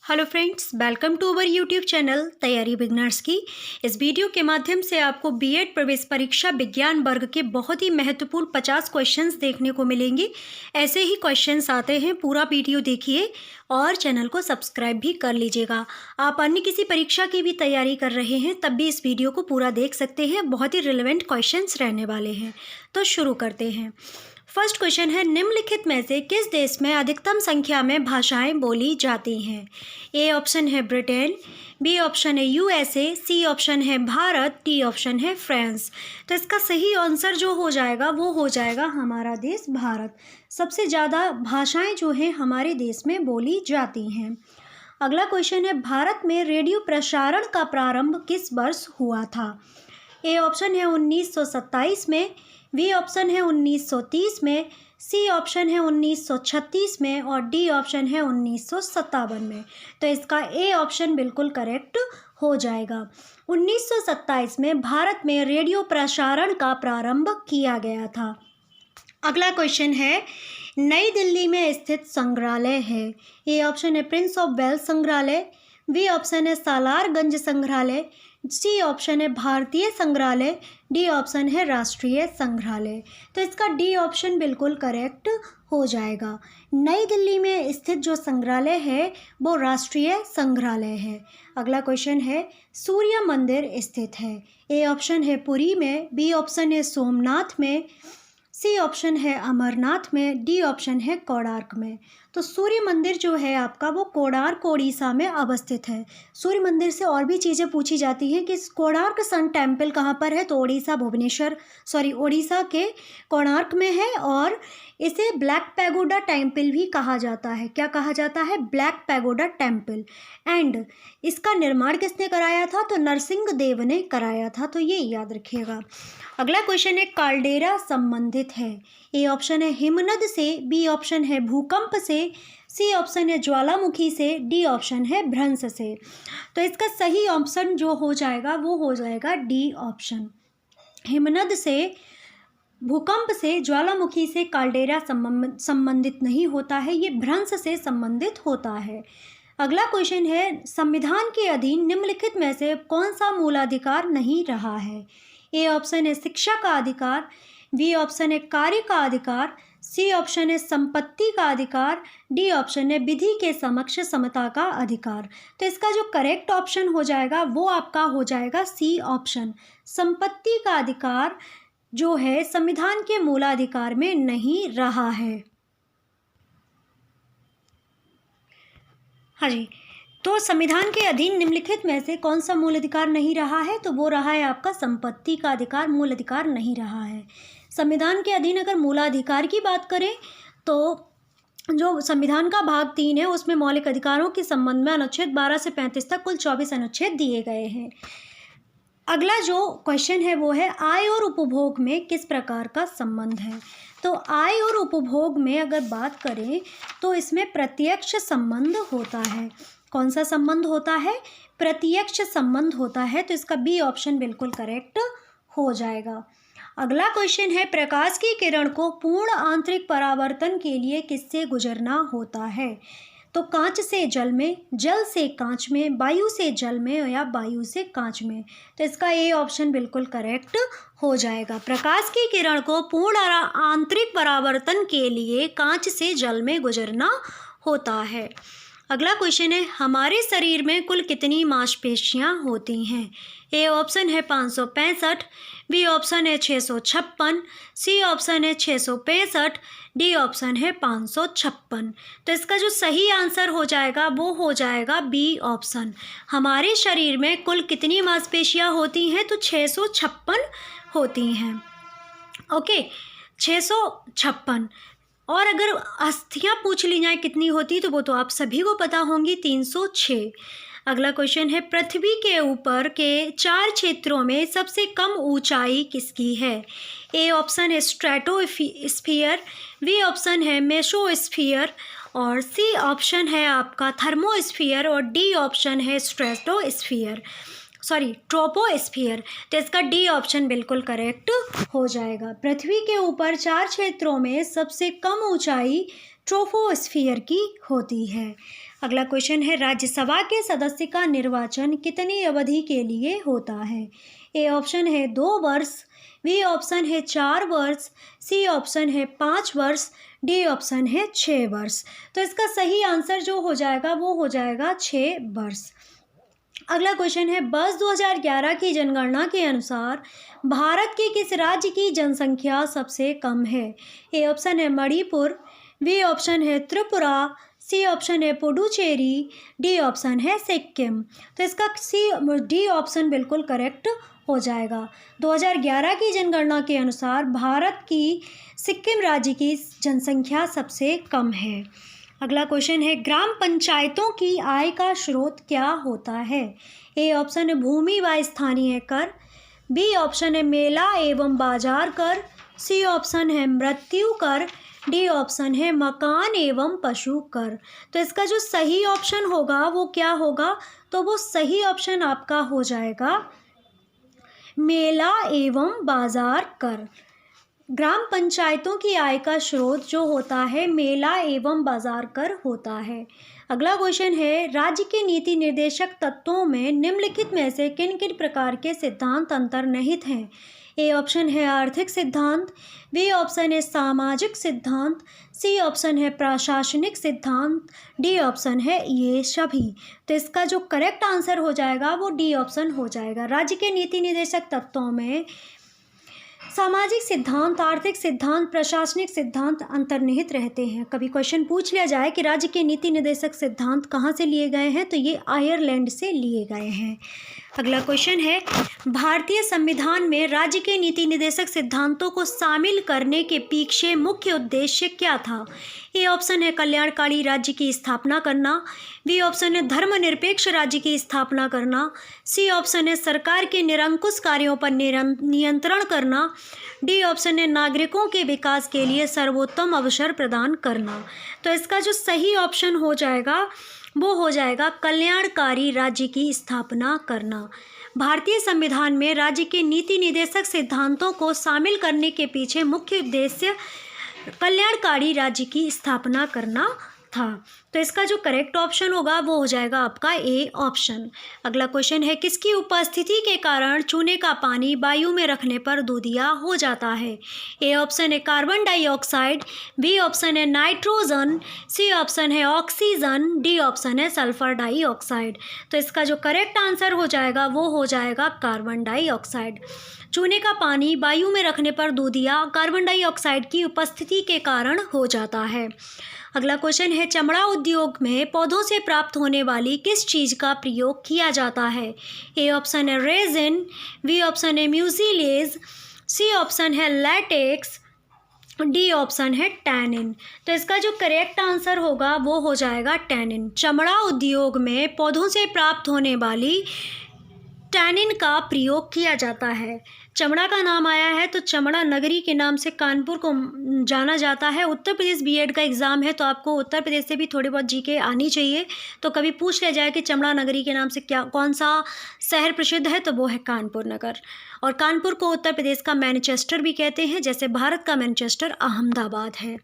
Hello friends, welcome to our YouTube channel तैयारी beginners की। इस वीडियो के माध्यम से आपको बीएड प्रवेश परीक्षा विज्ञान वर्ग के बहुत ही महत्वपूर्ण 50 क्वेश्चंस देखने को मिलेंगे। ऐसे ही क्वेश्चंस आते हैं, पूरा वीडियो देखिए और चैनल को सब्सक्राइब भी कर लीजिएगा। आप अन्य किसी परीक्षा की भी तैयारी कर रहे हैं तब भी इस वीडियो को पूरा देख सकते हैं, बहुत ही रिलेवेंट क्वेश्चंस रहने वाले हैं। तो शुरू करते हैं। फर्स्ट क्वेश्चन है, निम्नलिखित में से किस देश में अधिकतम संख्या में भाषाएं बोली जाती हैं? ए ऑप्शन है ब्रिटेन, बी ऑप्शन है यूएसए, सी ऑप्शन है भारत, डी ऑप्शन है फ्रांस। तो इसका सही आंसर जो हो जाएगा वो हो जाएगा हमारा देश भारत। सबसे ज़्यादा भाषाएं जो हैं हमारे देश में बोली जाती हैं। अगला क्वेश्चन है, भारत में रेडियो प्रसारण का प्रारंभ किस वर्ष हुआ था? ए ऑप्शन है 1927 में, बी ऑप्शन है 1930 में, सी ऑप्शन है 1936 में और डी ऑप्शन है 1957 में। तो इसका ए ऑप्शन बिल्कुल करेक्ट हो जाएगा। 1927 में भारत में रेडियो प्रसारण का प्रारंभ किया गया था। अगला क्वेश्चन है, नई दिल्ली में स्थित संग्रहालय है? ए ऑप्शन है प्रिंस ऑफ वेल्स संग्रहालय, बी ऑप्शन है सालारगंज संग्रहालय, सी ऑप्शन है भारतीय संग्रहालय, डी ऑप्शन है राष्ट्रीय संग्रहालय। तो इसका डी ऑप्शन बिल्कुल करेक्ट हो जाएगा। नई दिल्ली में स्थित जो संग्रहालय है वो राष्ट्रीय संग्रहालय है। अगला क्वेश्चन है, सूर्य मंदिर स्थित है? ए ऑप्शन है पुरी में, बी ऑप्शन है सोमनाथ में, सी ऑप्शन है अमरनाथ में, डी ऑप्शन है कोणार्क में। तो सूर्य मंदिर जो है आपका वो कोणार्क ओडिशा में अवस्थित है। सूर्य मंदिर से और भी चीज़ें पूछी जाती हैं कि कोणार्क सन टेम्पल कहाँ पर है, तो ओडिशा के कोणार्क में है और इसे ब्लैक पैगोडा टेम्पल भी कहा जाता है। क्या कहा जाता है? Black pagoda temple. एंड इसका निर्माण किसने कराया था? तो नरसिंह देव ने कराया था, तो ये याद रखिएगा। अगला क्वेश्चन है, काल्डेरा संबंधित है? ए ऑप्शन है हिमनद से, बी ऑप्शन है भूकंप से, सी ऑप्शन है ज्वालामुखी से, डी ऑप्शन है भ्रंश से। तो इसका सही ऑप्शन जो हो जाएगा वो हो जाएगा डी ऑप्शन। हिमनद से, भूकंप से, ज्वालामुखी से काल्डेरा संबंधित नहीं होता है, ये भ्रंश से संबंधित होता है। अगला क्वेश्चन है, संविधान के अधीन निम्नलिखित में से कौन सा मूलाधिकार नहीं रहा है? ए ऑप्शन है शिक्षा का अधिकार, बी ऑप्शन है कार्य का अधिकार, सी ऑप्शन है संपत्ति का अधिकार, डी ऑप्शन है विधि के समक्ष समता का अधिकार। तो इसका जो करेक्ट ऑप्शन हो जाएगा वो आपका हो जाएगा सी ऑप्शन। संपत्ति का अधिकार जो है संविधान के मूलाधिकार में नहीं रहा है। हाँ जी, तो संविधान के अधीन निम्नलिखित में से कौन सा मूल अधिकार नहीं रहा है? तो वो रहा है आपका संपत्ति का अधिकार, मूल अधिकार नहीं रहा है। संविधान के अधीन अगर मूलाधिकार की बात करें तो जो संविधान का भाग 3 है उसमें मौलिक अधिकारों के संबंध में अनुच्छेद 12 से 35 तक कुल 24 अनुच्छेद दिए गए हैं। अगला जो क्वेश्चन है वो है, आय और उपभोग में किस प्रकार का संबंध है? तो आय और उपभोग में अगर बात करें तो इसमें प्रत्यक्ष संबंध होता है। कौन सा संबंध होता है? प्रत्यक्ष संबंध होता है। तो इसका बी ऑप्शन बिल्कुल करेक्ट हो जाएगा। अगला क्वेश्चन है, प्रकाश की किरण को पूर्ण आंतरिक परावर्तन के लिए किससे गुजरना होता है? तो कांच से जल में, जल से कांच में, वायु से जल में या वायु से कांच में। तो इसका ए ऑप्शन बिल्कुल करेक्ट हो जाएगा। प्रकाश की किरण को पूर्ण आंतरिक परावर्तन के लिए कांच से जल में गुजरना होता है। अगला क्वेश्चन है, हमारे शरीर में कुल कितनी मांसपेशियां होती हैं? ए ऑप्शन है 565, बी ऑप्शन है 656, सी ऑप्शन है 665, डी ऑप्शन है 556। तो इसका जो सही आंसर हो जाएगा वो हो जाएगा बी ऑप्शन। हमारे शरीर में कुल कितनी मांसपेशियां होती हैं? तो 656 होती हैं। ओके, 656। और अगर अस्थियां पूछ ली जाए कितनी होती तो वो तो आप सभी को पता होंगी, 306। अगला क्वेश्चन है, पृथ्वी के ऊपर के 4 क्षेत्रों में सबसे कम ऊंचाई किसकी है? ए ऑप्शन है स्ट्रेटोस्फीयर, बी ऑप्शन है मेसोस्फीयर और सी ऑप्शन है आपका थर्मोस्फीयर और डी ऑप्शन है ट्रोपोस्फीयर। तो इसका डी ऑप्शन बिल्कुल करेक्ट हो जाएगा। पृथ्वी के ऊपर 4 क्षेत्रों में सबसे कम ऊंचाई ट्रोपोस्फीयर की होती है। अगला क्वेश्चन है, राज्यसभा के सदस्य का निर्वाचन कितनी अवधि के लिए होता है? ए ऑप्शन है 2 वर्ष, बी ऑप्शन है 4 वर्ष, सी ऑप्शन है 5 वर्ष, डी ऑप्शन है 6 वर्ष। तो इसका सही आंसर जो हो जाएगा वो हो जाएगा 6 वर्ष। अगला क्वेश्चन है, वर्ष 2011 की जनगणना के अनुसार भारत के किस राज्य की जनसंख्या सबसे कम है? ए ऑप्शन है मणिपुर, बी ऑप्शन है त्रिपुरा, सी ऑप्शन है पुडुचेरी, डी ऑप्शन है सिक्किम। तो इसका डी ऑप्शन बिल्कुल करेक्ट हो जाएगा। 2011 की जनगणना के अनुसार भारत की सिक्किम राज्य की जनसंख्या सबसे कम है। अगला क्वेश्चन है, ग्राम पंचायतों की आय का स्रोत क्या होता है? ए ऑप्शन है भूमि व स्थानीय कर, बी ऑप्शन है मेला एवं बाजार कर, सी ऑप्शन है मृत्यु कर, डी ऑप्शन है मकान एवं पशु कर। तो इसका जो सही ऑप्शन होगा वो क्या होगा? तो वो सही ऑप्शन आपका हो जाएगा मेला एवं बाजार कर। ग्राम पंचायतों की आय का स्रोत जो होता है मेला एवं बाजार कर होता है। अगला क्वेश्चन है, राज्य के नीति निर्देशक तत्वों में निम्नलिखित में से किन किन प्रकार के सिद्धांत अंतर्निहित हैं? ए ऑप्शन है आर्थिक सिद्धांत, बी ऑप्शन है सामाजिक सिद्धांत, सी ऑप्शन है प्रशासनिक सिद्धांत, डी ऑप्शन है ये सभी। तो इसका जो करेक्ट आंसर हो जाएगा वो डी ऑप्शन हो जाएगा। राज्य के नीति निर्देशक तत्वों में सामाजिक सिद्धांत, आर्थिक सिद्धांत, प्रशासनिक सिद्धांत अंतर्निहित रहते हैं। कभी क्वेश्चन पूछ लिया जाए कि राज्य के नीति निर्देशक सिद्धांत कहाँ से लिए गए हैं, तो ये आयरलैंड से लिए गए हैं। अगला क्वेश्चन है, भारतीय संविधान में राज्य के नीति निर्देशक सिद्धांतों को शामिल करने के पीछे मुख्य उद्देश्य क्या था? ए ऑप्शन है कल्याणकारी राज्य की स्थापना करना, बी ऑप्शन है धर्मनिरपेक्ष राज्य की स्थापना करना, सी ऑप्शन है सरकार के निरंकुश कार्यों पर नियंत्रण करना, डी ऑप्शन है नागरिकों के विकास के लिए सर्वोत्तम अवसर प्रदान करना। तो इसका जो सही ऑप्शन हो जाएगा वो हो जाएगा कल्याणकारी राज्य की स्थापना करना। भारतीय संविधान में राज्य के नीति निर्देशक सिद्धांतों को शामिल करने के पीछे मुख्य उद्देश्य कल्याणकारी राज्य की स्थापना करना था। तो इसका जो करेक्ट ऑप्शन होगा वो हो जाएगा आपका ए ऑप्शन। अगला क्वेश्चन है, किसकी उपस्थिति के कारण चूने का पानी वायु में रखने पर दूधिया हो जाता है? ए ऑप्शन है कार्बन डाइऑक्साइड, बी ऑप्शन है नाइट्रोजन, सी ऑप्शन है ऑक्सीजन, डी ऑप्शन है सल्फर डाइऑक्साइड। तो इसका जो करेक्ट आंसर हो जाएगा वो हो जाएगा कार्बन डाइऑक्साइड। चूने का पानी वायु में रखने पर दूधिया कार्बन डाइऑक्साइड की उपस्थिति के कारण हो जाता है। अगला क्वेश्चन है, चमड़ा उद्योग में पौधों से प्राप्त होने वाली किस चीज़ का प्रयोग किया जाता है? ए ऑप्शन है रेजिन, बी ऑप्शन है म्यूसिलेज, सी ऑप्शन है लैटेक्स, डी ऑप्शन है टैनिन। तो इसका जो करेक्ट आंसर होगा वो हो जाएगा टैनिन। चमड़ा उद्योग में पौधों से प्राप्त होने वाली टैनिन का प्रयोग किया जाता है। चमड़ा का नाम आया है तो चमड़ा नगरी के नाम से कानपुर को जाना जाता है। उत्तर प्रदेश बीएड का एग्ज़ाम है तो आपको उत्तर प्रदेश से भी थोड़ी बहुत जीके आनी चाहिए। तो कभी पूछ लिया जाए कि चमड़ा नगरी के नाम से क्या कौन सा शहर प्रसिद्ध है, तो वो है कानपुर नगर। और कानपुर को उत्तर प्रदेश का मैनचेस्टर भी कहते हैं, जैसे भारत का मैनचेस्टर अहमदाबाद है।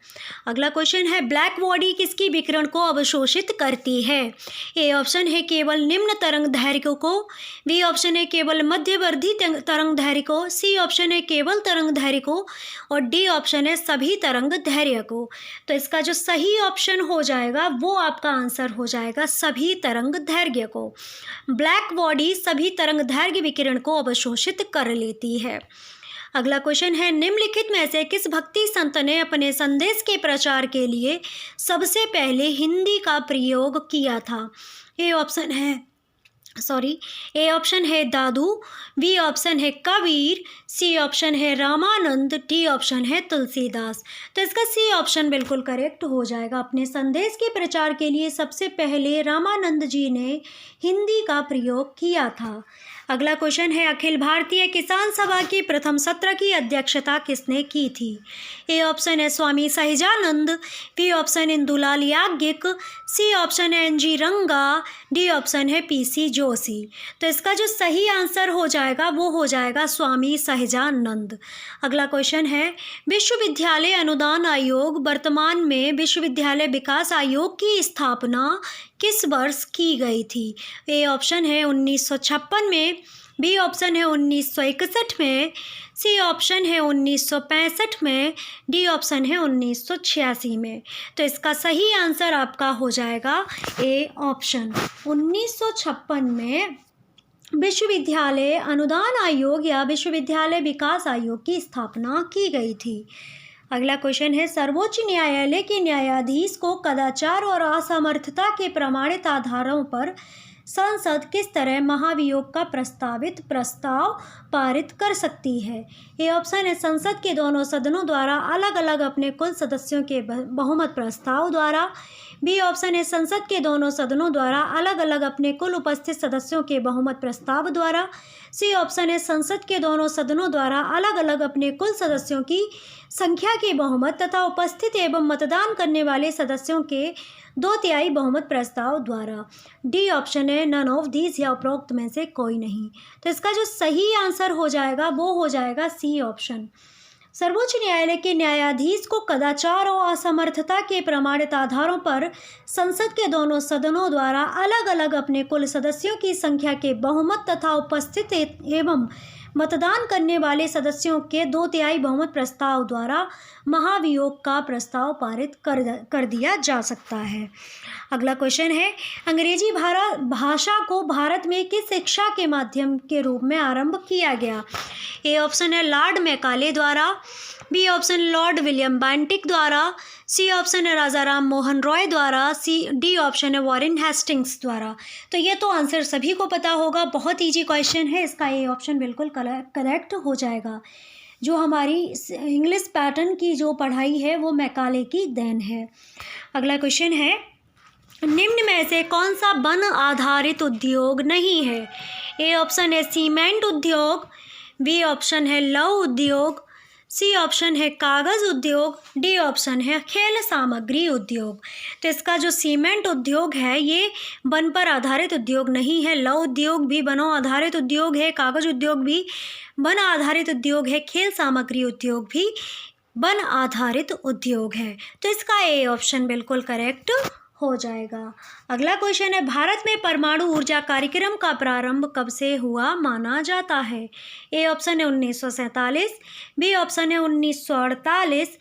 अगला क्वेश्चन है, ब्लैक बॉडी किसकी विकिरण को अवशोषित करती है? ए ऑप्शन है केवल निम्न तरंग दैर्घ्य को, बी ऑप्शन है केवल मध्यवर्ती तरंग दैर्घ्य को, सी ऑप्शन है केवल तरंग दैर्घ्य को, और डी ऑप्शन है सभी तरंग दैर्घ्य को। तो इसका जो सही ऑप्शन हो जाएगा वो आपका आंसर हो जाएगा सभी तरंग दैर्घ्य को। ब्लैक बॉडी सभी तरंग दैर्घ्य विकिरण को अवशोषित कर लेती है। अगला क्वेश्चन है, निम्नलिखित में से किस भक्ति संत ने अपने संदेश के प्रचार के लिए सबसे पहले हिंदी का प्रयोग किया था? ए ऑप्शन है दादू, बी ऑप्शन है कबीर, सी ऑप्शन है रामानंद, डी ऑप्शन है तुलसीदास। तो इसका सी ऑप्शन बिल्कुल करेक्ट हो जाएगा। अपने संदेश के प्रचार के लिए सबसे पहले रामानंद जी ने हिंदी का प्रयोग किया था। अगला क्वेश्चन है, अखिल भारतीय किसान सभा की प्रथम सत्र की अध्यक्षता किसने की थी? ए ऑप्शन है स्वामी सहजानंद, बी ऑप्शन इंदुलाल याज्ञिक, सी ऑप्शन है एन.जी. रंगा, डी ऑप्शन है पी.सी. जोशी। तो इसका जो सही आंसर हो जाएगा वो हो जाएगा स्वामी सहजानंद। अगला क्वेश्चन है, विश्वविद्यालय अनुदान आयोग वर्तमान में विश्वविद्यालय विकास आयोग की स्थापना किस वर्ष की गई थी? ए ऑप्शन है 1956 में, बी ऑप्शन है 1961 में, सी ऑप्शन है 1965 में, डी ऑप्शन है 1986 में। तो इसका सही आंसर आपका हो जाएगा ए ऑप्शन 1956 में विश्वविद्यालय अनुदान आयोग या विश्वविद्यालय विकास आयोग की स्थापना की गई थी। अगला क्वेश्चन है, सर्वोच्च न्यायालय के न्यायाधीश को कदाचार और असमर्थता के प्रमाणित आधारों पर संसद किस तरह महाभियोग का प्रस्तावित प्रस्ताव पारित कर सकती है? ए ऑप्शन है संसद के दोनों सदनों द्वारा अलग अलग अपने कुल सदस्यों के बहुमत प्रस्ताव द्वारा, बी ऑप्शन है संसद के दोनों सदनों द्वारा अलग अलग अपने कुल उपस्थित सदस्यों के बहुमत प्रस्ताव द्वारा, सी ऑप्शन है संसद के दोनों सदनों द्वारा अलग अलग अपने कुल सदस्यों की संख्या के बहुमत तथा उपस्थित एवं मतदान करने वाले सदस्यों के 2/3 बहुमत प्रस्ताव द्वारा, डी ऑप्शन है नन ऑफ दीज या उपरोक्त में से कोई नहीं। तो इसका जो सही आंसर हो जाएगा वो हो जाएगा सी ऑप्शन। सर्वोच्च न्यायालय के न्यायाधीश को कदाचार और असमर्थता के प्रमाणित आधारों पर संसद के दोनों सदनों द्वारा अलग अलग अपने कुल सदस्यों की संख्या के बहुमत तथा उपस्थित एवं मतदान करने वाले सदस्यों के 2/3 बहुमत प्रस्ताव द्वारा महाभियोग का प्रस्ताव पारित कर दिया जा सकता है। अगला क्वेश्चन है, अंग्रेजी भाषा को भारत में किस शिक्षा के माध्यम के रूप में आरंभ किया गया? ए ऑप्शन है लॉर्ड मैकाले द्वारा, B option Lord William Bentinck द्वारा, सी ऑप्शन है राजा राम मोहन रॉय द्वारा, डी ऑप्शन है वॉरेन हेस्टिंग्स द्वारा। तो ये तो आंसर सभी को पता होगा, बहुत इजी क्वेश्चन है, इसका ए ऑप्शन बिल्कुल करेक्ट हो जाएगा। जो हमारी इंग्लिश पैटर्न की जो पढ़ाई है वो मैकाले की देन है। अगला क्वेश्चन है, निम्न में से कौन सा वन आधारित उद्योग नहीं है? ए ऑप्शन है सीमेंट उद्योग, बी ऑप्शन है लौह उद्योग, सी ऑप्शन है कागज़ उद्योग, डी ऑप्शन है खेल सामग्री उद्योग। तो इसका जो सीमेंट उद्योग है ये वन पर आधारित उद्योग नहीं है, लौह उद्योग भी वनों आधारित उद्योग है, कागज़ उद्योग भी वन आधारित उद्योग है, खेल सामग्री उद्योग भी वन आधारित उद्योग है। तो इसका ए ऑप्शन बिल्कुल करेक्ट हो जाएगा। अगला क्वेश्चन है, भारत में परमाणु ऊर्जा कार्यक्रम का प्रारंभ कब से हुआ माना जाता है? ए ऑप्शन है 1947, बी ऑप्शन है 1948,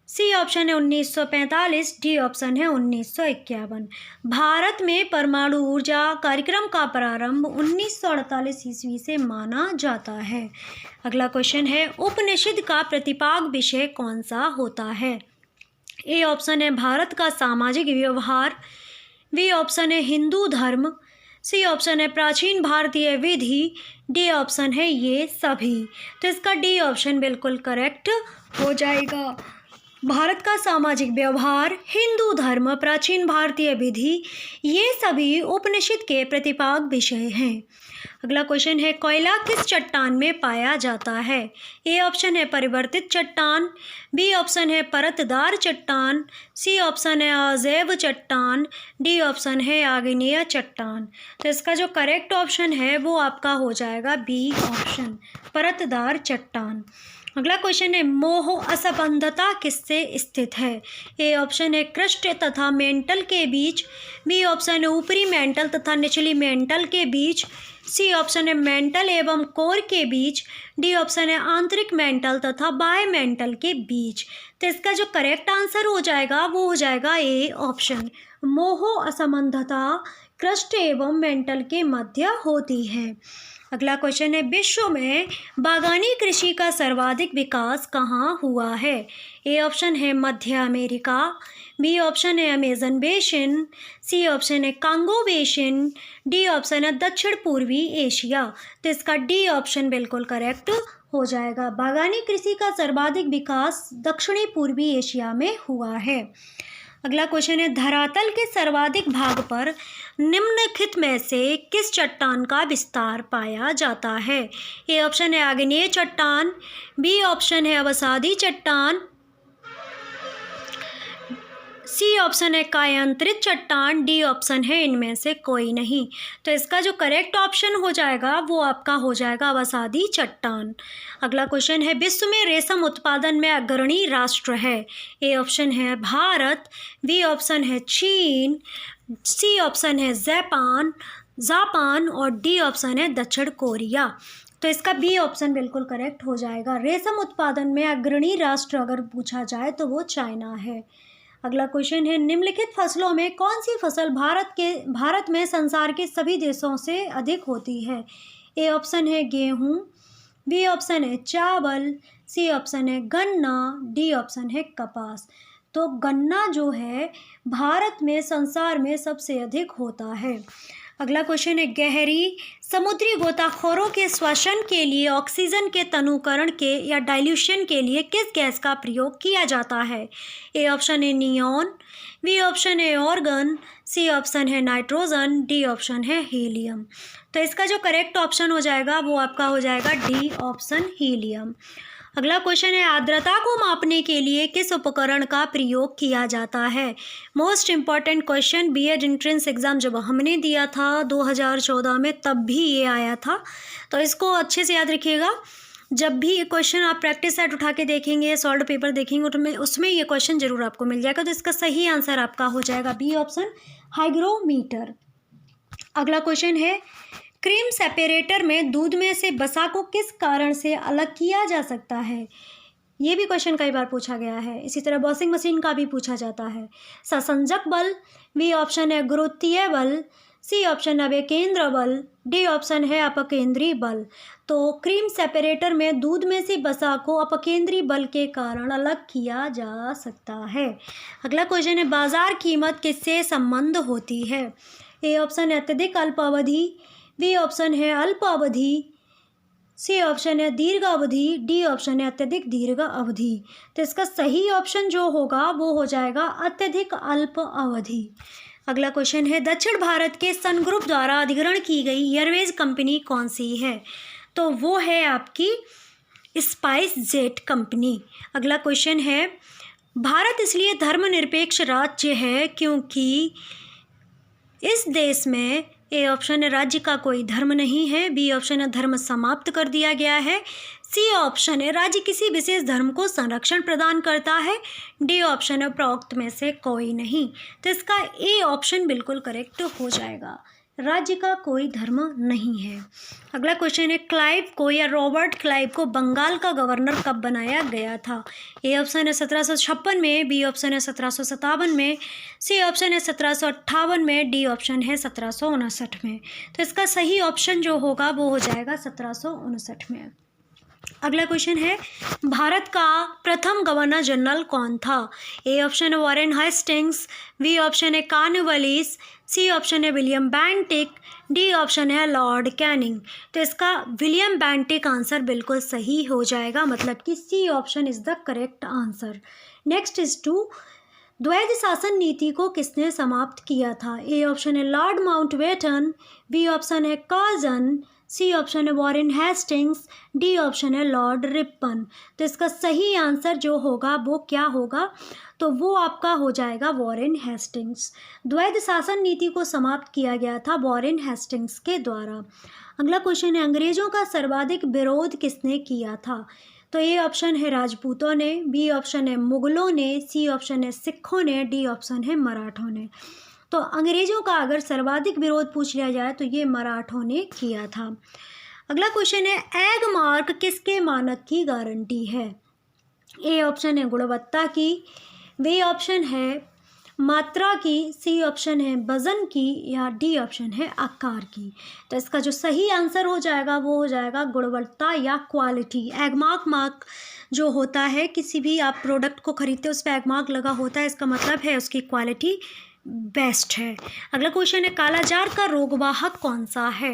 सी ऑप्शन है 1945, डी ऑप्शन है 1951। भारत में परमाणु ऊर्जा कार्यक्रम का प्रारंभ 1948 ईस्वी से माना जाता है। अगला क्वेश्चन है, उपनिषद का प्रतिपाद्य विषय कौन सा होता है? ए ऑप्शन है भारत का सामाजिक व्यवहार, बी ऑप्शन है हिंदू धर्म, सी ऑप्शन है प्राचीन भारतीय विधि, डी ऑप्शन है ये सभी। तो इसका डी ऑप्शन बिल्कुल करेक्ट हो जाएगा। भारत का सामाजिक व्यवहार, हिंदू धर्म, प्राचीन भारतीय विधि, ये सभी उपनिषद के प्रतिपाद्य विषय हैं। अगला क्वेश्चन है, कोयला किस चट्टान में पाया जाता है? ए ऑप्शन है परिवर्तित चट्टान, बी ऑप्शन है परतदार चट्टान, सी ऑप्शन है अजैव चट्टान, डी ऑप्शन है आग्नेय चट्टान। तो इसका जो करेक्ट ऑप्शन है वो आपका हो जाएगा बी ऑप्शन, परतदार चट्टान। अगला क्वेश्चन है, मोह असंबद्धता किससे स्थित है? ए ऑप्शन है क्रस्ट तथा मेंटल के बीच, बी ऑप्शन है ऊपरी मेंटल तथा निचली मेंटल के बीच, सी ऑप्शन है मेंटल एवं कोर के बीच, डी ऑप्शन है आंतरिक मेंटल तथा बाह्य मेंटल के बीच। तो इसका जो करेक्ट आंसर हो जाएगा वो हो जाएगा ए ऑप्शन, मोह असंबद्धता क्रस्ट एवं मेंटल के मध्य होती है। अगला क्वेश्चन है, विश्व में बागानी कृषि का सर्वाधिक विकास कहाँ हुआ है? ए ऑप्शन है मध्य अमेरिका, बी ऑप्शन है अमेजन बेसिन, सी ऑप्शन है कांगो बेसिन, डी ऑप्शन है दक्षिण पूर्वी एशिया। तो इसका डी ऑप्शन बिल्कुल करेक्ट हो जाएगा। बागानी कृषि का सर्वाधिक विकास दक्षिणी पूर्वी एशिया में हुआ है। अगला क्वेश्चन है, धरातल के सर्वाधिक भाग पर निम्नलिखित में से किस चट्टान का विस्तार पाया जाता है? ए ऑप्शन है आग्नेय चट्टान, बी ऑप्शन है अवसादी चट्टान, सी ऑप्शन है कायांतरित चट्टान, डी ऑप्शन है इनमें से कोई नहीं। तो इसका जो करेक्ट ऑप्शन हो जाएगा वो आपका हो जाएगा अवसादी चट्टान। अगला क्वेश्चन है, विश्व में रेशम उत्पादन में अग्रणी राष्ट्र है? ए ऑप्शन है भारत, बी ऑप्शन है चीन, सी ऑप्शन है जापान और डी ऑप्शन है दक्षिण कोरिया। तो इसका बी ऑप्शन बिल्कुल करेक्ट हो जाएगा। रेशम उत्पादन में अग्रणी राष्ट्र अगर पूछा जाए तो वो चाइना है। अगला क्वेश्चन है, निम्नलिखित फसलों में कौन सी फसल भारत में संसार के सभी देशों से अधिक होती है? ए ऑप्शन है गेहूँ, बी ऑप्शन है चावल, सी ऑप्शन है गन्ना, डी ऑप्शन है कपास। तो गन्ना जो है भारत में संसार में सबसे अधिक होता है। अगला क्वेश्चन है, गहरी समुद्री गोताखोरों के श्वसन के लिए ऑक्सीजन के तनुकरण के या डाइल्यूशन के लिए किस गैस का प्रयोग किया जाता है? ए ऑप्शन है नियॉन, बी ऑप्शन है ऑर्गन, सी ऑप्शन है नाइट्रोजन, डी ऑप्शन है हीलियम। तो इसका जो करेक्ट ऑप्शन हो जाएगा वो आपका हो जाएगा डी ऑप्शन हीलियम। अगला क्वेश्चन है, आर्द्रता को मापने के लिए किस उपकरण का प्रयोग किया जाता है? Most important question, BEd entrance exam जब हमने दिया था 2014 में तब भी ये आया था, तो इसको अच्छे से याद रखिएगा। जब भी ये क्वेश्चन आप प्रैक्टिस सेट उठा के देखेंगे, सॉल्व पेपर देखेंगे तो उसमें ये क्वेश्चन जरूर आपको मिल जाएगा। तो इसका सही आंसर आपका हो जाएगा बी ऑप्शन हाइग्रोमीटर। अगला क्वेश्चन है, क्रीम सेपरेटर में दूध में से वसा को किस कारण से अलग किया जा सकता है? ये भी क्वेश्चन कई बार पूछा गया है। इसी तरह वॉशिंग मशीन का भी पूछा जाता है। ससंजक बल, बी ऑप्शन है गुरुत्वीय बल, सी ऑप्शन है अभिकेंद्र बल, डी ऑप्शन है अपकेंद्री बल। तो क्रीम सेपरेटर में दूध में से वसा को अपकेंद्री बल के कारण अलग किया जा सकता है। अगला क्वेश्चन है, बाजार कीमत किससे संबंध होती है? ए ऑप्शन है अत्यधिक अल्पावधि, बी ऑप्शन है अल्प अवधि, सी ऑप्शन है दीर्घ अवधि, डी ऑप्शन है अत्यधिक दीर्घ अवधि। तो इसका सही ऑप्शन जो होगा वो हो जाएगा अत्यधिक अल्प अवधि। अगला क्वेश्चन है, दक्षिण भारत के सन ग्रुप द्वारा अधिग्रहण की गई एयरवेज कंपनी कौन सी है? तो वो है आपकी स्पाइस जेट कंपनी। अगला क्वेश्चन है, भारत इसलिए धर्मनिरपेक्ष राज्य है क्योंकि इस देश में ए ऑप्शन है राज्य का कोई धर्म नहीं है, बी ऑप्शन है धर्म समाप्त कर दिया गया है, सी ऑप्शन है राज्य किसी विशेष धर्म को संरक्षण प्रदान करता है, डी ऑप्शन है उपरोक्त में से कोई नहीं। तो इसका ए ऑप्शन बिल्कुल करेक्ट हो जाएगा, राज्य का कोई धर्म नहीं है। अगला क्वेश्चन है, क्लाइव को या रॉबर्ट क्लाइव को बंगाल का गवर्नर कब बनाया गया था? ए ऑप्शन है 1756 में, बी ऑप्शन है 1757 में, सी ऑप्शन है 1758 में, डी ऑप्शन है 1759 में। तो इसका सही ऑप्शन जो होगा वो हो जाएगा 1759 में। अगला क्वेश्चन है, भारत का प्रथम गवर्नर जनरल कौन था? ए ऑप्शन है वॉरेन हेस्टिंग्स, बी ऑप्शन है कॉर्नवालिस, सी ऑप्शन है विलियम बेंटिक, डी ऑप्शन है लॉर्ड कैनिंग। तो इसका विलियम बेंटिक आंसर बिल्कुल सही हो जाएगा, मतलब कि C option is the correct answer. Next is two, द्वैध शासन नीति को किसने समाप्त किया था? ए ऑप्शन है लॉर्ड माउंटबेटन, बी ऑप्शन है कर्जन, सी ऑप्शन है वॉरेन हेस्टिंग्स, डी ऑप्शन है लॉर्ड रिपन। तो इसका सही आंसर जो होगा वो क्या होगा? तो वो आपका हो जाएगा वॉरेन हेस्टिंग्स। द्वैध शासन नीति को समाप्त किया गया था वॉरेन हेस्टिंग्स के द्वारा। अगला क्वेश्चन है, अंग्रेजों का सर्वाधिक विरोध किसने किया था? तो ए ऑप्शन है राजपूतों ने, बी ऑप्शन है मुगलों ने, सी ऑप्शन है सिखों ने, डी ऑप्शन है मराठों ने। तो अंग्रेजों का अगर सर्वाधिक विरोध पूछ लिया जाए तो ये मराठों ने किया था। अगला क्वेश्चन है, एग मार्क किसके मानक की गारंटी है? ए ऑप्शन है गुणवत्ता की, बी ऑप्शन है मात्रा की, सी ऑप्शन है वजन की, या डी ऑप्शन है आकार की। तो इसका जो सही आंसर हो जाएगा वो हो जाएगा गुणवत्ता या क्वालिटी। एग मार्क जो होता है, किसी भी आप प्रोडक्ट को खरीदते हो उस पर एग मार्क लगा होता है, इसका मतलब है उसकी क्वालिटी बेस्ट है। अगला क्वेश्चन है कालाजार का रोगवाहक कौन सा है?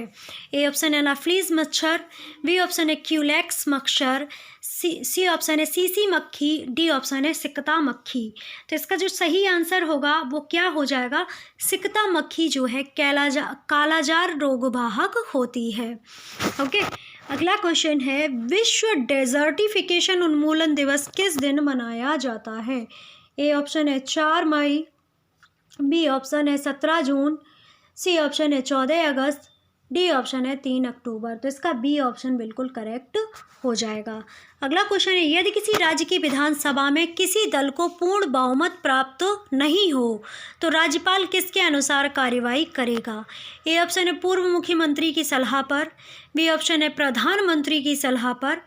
ए ऑप्शन है एनाफ्लीज मच्छर, बी ऑप्शन है क्यूलेक्स मच्छर, सी ऑप्शन है सीसी मक्खी, डी ऑप्शन है सिकता मक्खी। तो इसका जो सही आंसर होगा वो क्या हो जाएगा? सिकता मक्खी जो है कालाजार रोगवाहक होती है। ओके, अगला क्वेश्चन है विश्व डेजर्टिफिकेशन उन्मूलन दिवस किस दिन मनाया जाता है? ए ऑप्शन है 4 मई, बी ऑप्शन है 17 जून, सी ऑप्शन है 14 अगस्त, डी ऑप्शन है 3 अक्टूबर। तो इसका बी ऑप्शन बिल्कुल करेक्ट हो जाएगा। अगला क्वेश्चन है यदि किसी राज्य की विधानसभा में किसी दल को पूर्ण बहुमत प्राप्त नहीं हो तो राज्यपाल किसके अनुसार कार्यवाही करेगा? ए ऑप्शन है पूर्व मुख्यमंत्री की सलाह पर, बी ऑप्शन है प्रधानमंत्री की सलाह पर,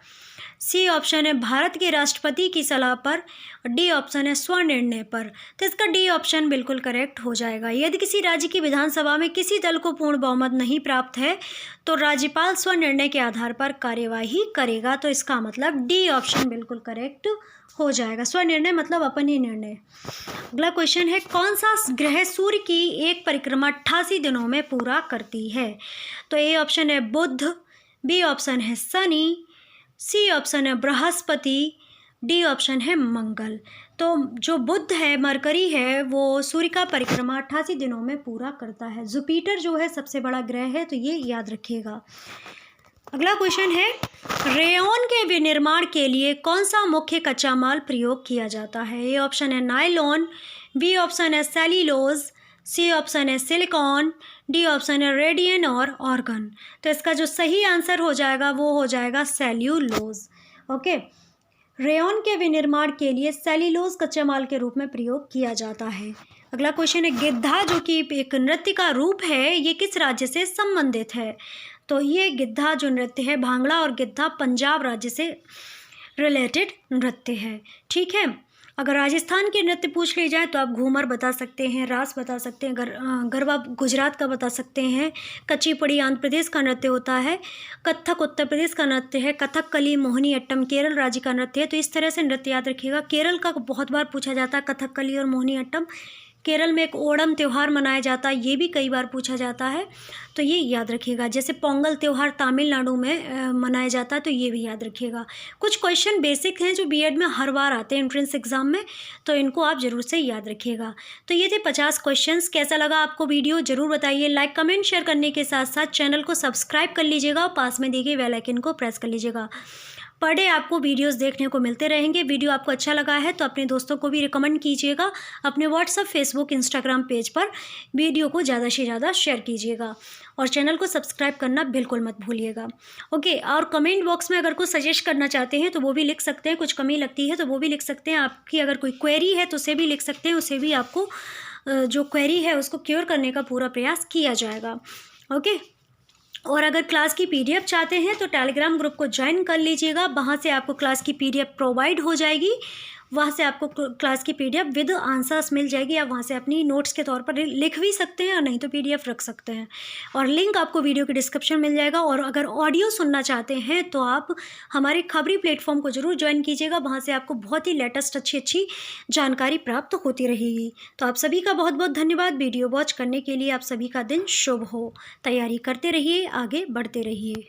सी ऑप्शन है भारत के राष्ट्रपति की सलाह पर, डी ऑप्शन है स्वनिर्णय पर। तो इसका डी ऑप्शन बिल्कुल करेक्ट हो जाएगा। यदि किसी राज्य की विधानसभा में किसी दल को पूर्ण बहुमत नहीं प्राप्त है तो राज्यपाल स्वनिर्णय के आधार पर कार्यवाही करेगा। तो इसका मतलब डी ऑप्शन बिल्कुल करेक्ट हो जाएगा। स्वनिर्णय मतलब अपन ही निर्णय। अगला क्वेश्चन है कौन सा ग्रह सूर्य की एक परिक्रमा 88 दिनों में पूरा करती है? तो ए ऑप्शन है बुध, बी ऑप्शन है शनि, सी ऑप्शन है बृहस्पति, डी ऑप्शन है मंगल। तो जो बुध है, मरकरी है, वो सूर्य का परिक्रमा 88 दिनों में पूरा करता है। जुपिटर जो है सबसे बड़ा ग्रह है, तो ये याद रखिएगा। अगला क्वेश्चन है रेयॉन के विनिर्माण के लिए कौन सा मुख्य कच्चा माल प्रयोग किया जाता है? ए ऑप्शन है नायलॉन, बी ऑप्शन है सेल्यूलोज, सी ऑप्शन है सिलिकॉन, डी ऑप्शन है रेडियन और ऑर्गन। तो इसका जो सही आंसर हो जाएगा वो हो जाएगा सेल्यूलोज। ओके, रेयॉन के विनिर्माण के लिए सेल्यूलोज कच्चे माल के रूप में प्रयोग किया जाता है। अगला क्वेश्चन है गिद्धा जो कि एक नृत्य का रूप है, ये किस राज्य से संबंधित है? तो ये गिद्धा जो नृत्य है, भांगड़ा और गिद्धा पंजाब राज्य से रिलेटेड नृत्य है। ठीक है, अगर राजस्थान के नृत्य पूछ ली जाए तो आप घूमर बता सकते हैं, रास बता सकते हैं, गरबा गुजरात का बता सकते हैं, कुचिपुड़ी आंध्र प्रदेश का नृत्य होता है, कथक उत्तर प्रदेश का नृत्य है, कथकली मोहिनी अट्टम केरल राज्य का नृत्य है। तो इस तरह से नृत्य याद रखिएगा। केरल का बहुत बार पूछा जाता है कथकली और मोहिनी अट्टम। केरल में एक ओणम त्यौहार मनाया जाता है, ये भी कई बार पूछा जाता है, तो ये याद रखिएगा। जैसे पोंगल त्यौहार तमिलनाडु में मनाया जाता है, तो ये भी याद रखिएगा। कुछ क्वेश्चन बेसिक हैं जो बीएड में हर बार आते हैं एंट्रेंस एग्जाम में, तो इनको आप जरूर से याद रखिएगा। तो ये थे 50 क्वेश्चंस। कैसा लगा आपको वीडियो जरूर बताइए। लाइक कमेंट शेयर करने के साथ साथ चैनल को सब्सक्राइब कर लीजिएगा और पास में दिए गए बेल आइकन को प्रेस कर लीजिएगा। पर डे आपको वीडियोस देखने को मिलते रहेंगे। वीडियो आपको अच्छा लगा है तो अपने दोस्तों को भी रिकमेंड कीजिएगा। अपने व्हाट्सएप, फेसबुक, इंस्टाग्राम पेज पर वीडियो को ज़्यादा से ज़्यादा शेयर कीजिएगा और चैनल को सब्सक्राइब करना बिल्कुल मत भूलिएगा। ओके, और कमेंट बॉक्स में अगर कुछ सजेस्ट करना चाहते हैं तो वो भी लिख सकते हैं। कुछ कमी लगती है तो वो भी लिख सकते हैं। आपकी अगर कोई क्वेरी है तो उसे भी लिख सकते हैं। उसे भी आपको जो क्वेरी है उसको क्योर करने का पूरा प्रयास किया जाएगा। ओके, और अगर क्लास की पीडीएफ चाहते हैं तो टेलीग्राम ग्रुप को ज्वाइन कर लीजिएगा। वहाँ से आपको क्लास की पीडीएफ प्रोवाइड हो जाएगी। वहाँ से आपको क्लास की पीडीएफ विद आंसर्स मिल जाएगी। आप वहाँ से अपनी नोट्स के तौर पर लिख भी सकते हैं और नहीं तो पीडीएफ रख सकते हैं। और लिंक आपको वीडियो के डिस्क्रिप्शन मिल जाएगा। और अगर ऑडियो सुनना चाहते हैं तो आप हमारे खबरी प्लेटफॉर्म को ज़रूर ज्वाइन कीजिएगा। वहाँ से आपको बहुत ही लेटेस्ट अच्छी जानकारी प्राप्त होती रहेगी। तो आप सभी का बहुत बहुत धन्यवाद वीडियो वॉच करने के लिए। आप सभी का दिन शुभ हो। तैयारी करते रहिए, आगे बढ़ते रहिए।